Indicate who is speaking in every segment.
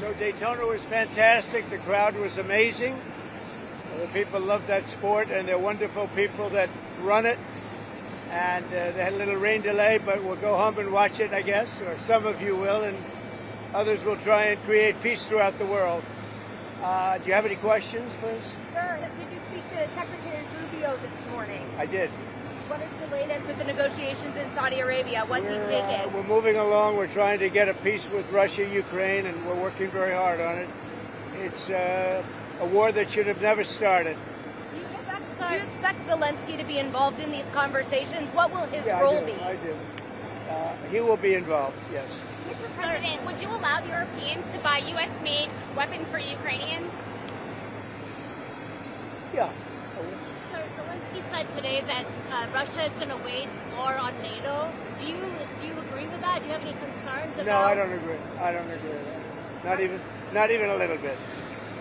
Speaker 1: So Daytona was fantastic. The crowd was amazing. The people love that sport, and they're wonderful people that run it. And they had a little rain delay, but we'll go home and watch it, I guess, or some of you will, and others will try and create peace throughout the world. Do you have any questions, please?
Speaker 2: Sir, did you speak to Secretary Rubio this morning?
Speaker 1: I did.
Speaker 2: What is the latest with the negotiations in Saudi Arabia? What's he taking?
Speaker 1: We're moving along. We're trying to get a peace with Russia, Ukraine, and we're working very hard on it. It's a war that should have never started.
Speaker 2: Do you expect Zelensky to be involved in these conversations? What will his role be?
Speaker 1: I do. He will be involved, yes.
Speaker 3: Mr. President, would you allow the Europeans to buy U.S.-made weapons for Ukrainians?
Speaker 1: Yeah.
Speaker 3: Sir, Zelensky said today that Russia is going to wage war on NATO. Do you agree with that? Do you have any concerns about?
Speaker 1: No, I don't agree. I don't agree with that. Not even a little bit.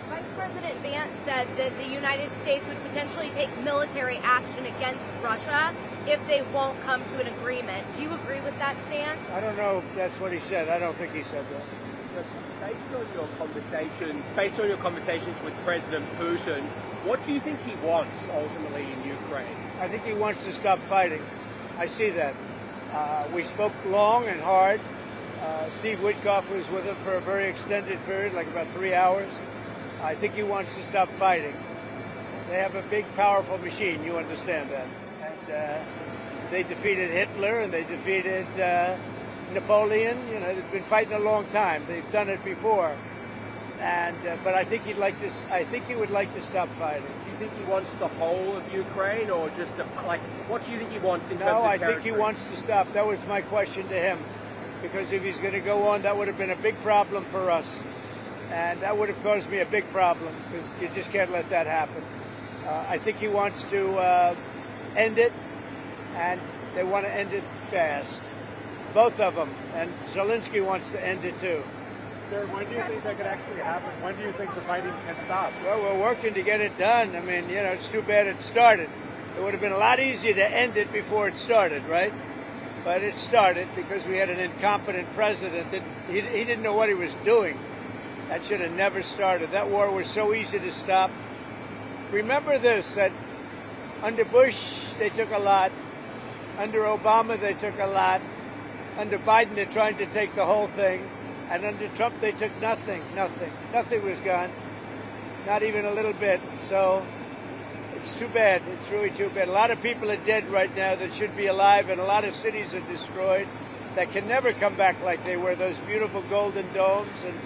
Speaker 2: Vice President Vance said that the United States would potentially take military action against Russia if they won't come to an agreement. Do you agree with that stance?
Speaker 1: I don't know if that's what he said. I don't think he said that.
Speaker 4: Based on your conversations with President Putin, what do you think he wants ultimately in Ukraine?
Speaker 1: I think he wants to stop fighting. I see that. We spoke long and hard. Steve Witkoff was with him for a very extended period, like about 3 hours. I think he wants to stop fighting. They have a big, powerful machine. You understand that. And they defeated Hitler and they defeated Napoleon. You know, they've been fighting a long time. They've done it before. And but I think he'd like to. I think he would like to stop fighting.
Speaker 4: Do you think he wants the whole of Ukraine, or just what do you think he wants in terms of
Speaker 1: No, I
Speaker 4: territory?
Speaker 1: think he wants to stop. That was my question to him, because if he's going to go on, that would have been a big problem for us, and that would have caused me a big problem because you just can't let that happen. I think he wants to end it, and they want to end it fast, both of them, and Zelensky wants to end it too.
Speaker 5: Sir, when do you think that could actually happen? When do you think the fighting can stop?
Speaker 1: Well, we're working to get it done. I mean, you know, it's too bad it started. It would have been a lot easier to end it before it started, right? But it started because we had an incompetent president that he didn't know what he was doing. That should have never started. That war was so easy to stop. Remember this, that under Bush, they took a lot. Under Obama, they took a lot. Under Biden, they're trying to take the whole thing. And under Trump, they took nothing. Nothing was gone. Not even a little bit. So it's too bad. It's really too bad. A lot of people are dead right now that should be alive, and a lot of cities are destroyed that can never come back like they were. Those beautiful golden domes and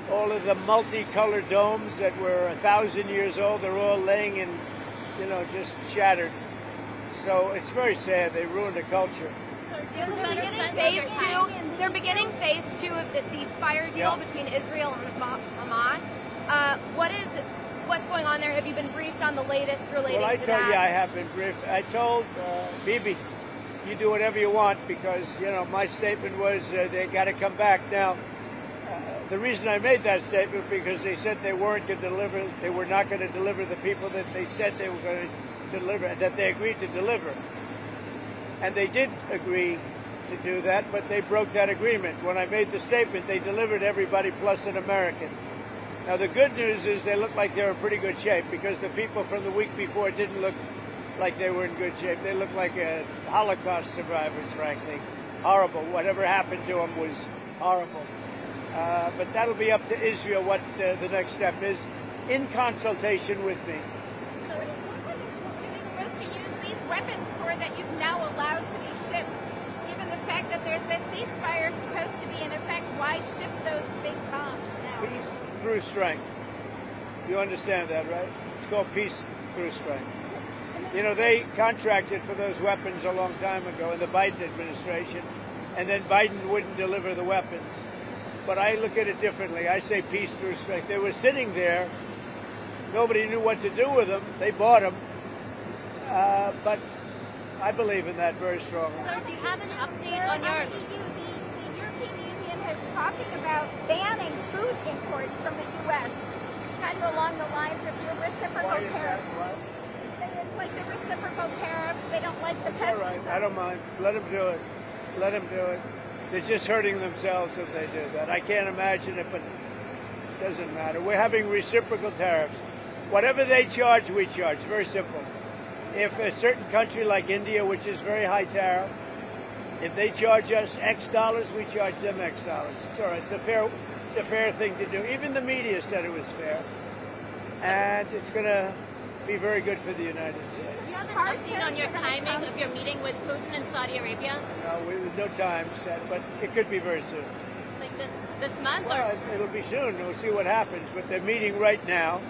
Speaker 1: all of the multicolored domes that were 1,000 years old, they're all laying in, you know, just shattered. So it's very sad. They ruined a culture.
Speaker 2: They're beginning phase 2 of the ceasefire deal between Israel and Hamas. What's going on there? Have you been briefed on the latest relating to that?
Speaker 1: Well, I told you I have been briefed. I told Bibi, you do whatever you want because, you know, my statement was they got to come back. Now, the reason I made that statement because they said they weren't going to deliver, they were not going to deliver the people that they said they were going to deliver, that they agreed to deliver. And they did agree to do that, but they broke that agreement. When I made the statement, they delivered everybody plus an American. Now, the good news is they look like they're in pretty good shape because the people from the week before didn't look like they were in good shape. They looked like Holocaust survivors, frankly. Horrible. Whatever happened to them was horrible. But that'll be up to Israel what the next step is in consultation with me.
Speaker 3: So what kind of to use these weapons for that you've now allowed to be shipped? Given the fact that there's a ceasefire supposed to be in effect, why ship those big bombs now?
Speaker 1: Peace through strength. You understand that, right? It's called peace through strength. You know, they contracted for those weapons a long time ago in the Biden administration, and then Biden wouldn't deliver the weapons. But I look at it differently. I say peace through strength. They were sitting there. Nobody knew what to do with them. They bought them. But I believe in that very strongly.
Speaker 3: Sir, do you have an update on your...
Speaker 6: The European Union is talking about banning food imports from the U.S., kind of along the lines of your reciprocal tariffs. It's like the reciprocal tariffs. They don't like the
Speaker 1: All right, I don't mind. Let them do it. Let them do it. They're just hurting themselves if they do that. I can't imagine it, but Doesn't matter. We're having reciprocal tariffs. Whatever they charge, we charge. Very simple. If a certain country like India, which is very high tariff, if they charge us X dollars, we charge them X dollars. It's all right. It's a fair thing to do. Even the media said it was fair. And it's going to be very good for the United States.
Speaker 7: Do you have an update on your timing of your meeting with Putin in Saudi Arabia?
Speaker 1: No, with no time set, but it could be very soon.
Speaker 7: Like this month?
Speaker 1: Well, it'll be soon. We'll see what happens. But they're meeting right now.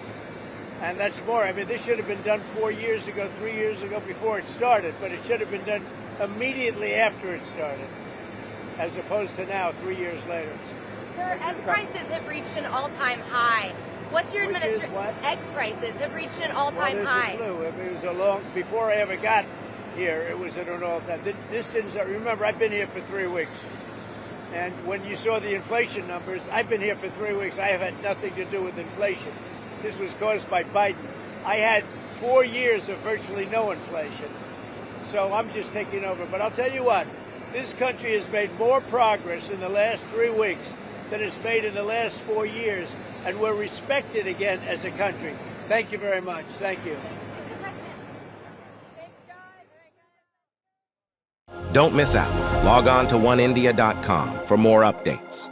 Speaker 1: And that's more. I mean, this should have been done 4 years ago, 3 years ago, before it started. But it should have been done immediately after it started, as opposed to now, 3 years later.
Speaker 2: Sir, egg prices have reached an all-time high. What's your administration?
Speaker 1: What?
Speaker 2: Egg prices have reached an all-time
Speaker 1: Well,
Speaker 2: high.
Speaker 1: it was a long, before I ever got here, it was at an all-time. This didn't start. Remember, I've been here for 3 weeks. And when you saw the inflation numbers, I've been here for 3 weeks. I have had nothing to do with inflation. This was caused by Biden. I had 4 years of virtually no inflation. So I'm just taking over. But I'll tell you what, this country has made more progress in the last 3 weeks than it's made in the last 4 years. And we're respected again as a country. Thank you very much. Thank you.
Speaker 8: Don't miss out. Log on to oneindia.com for more updates.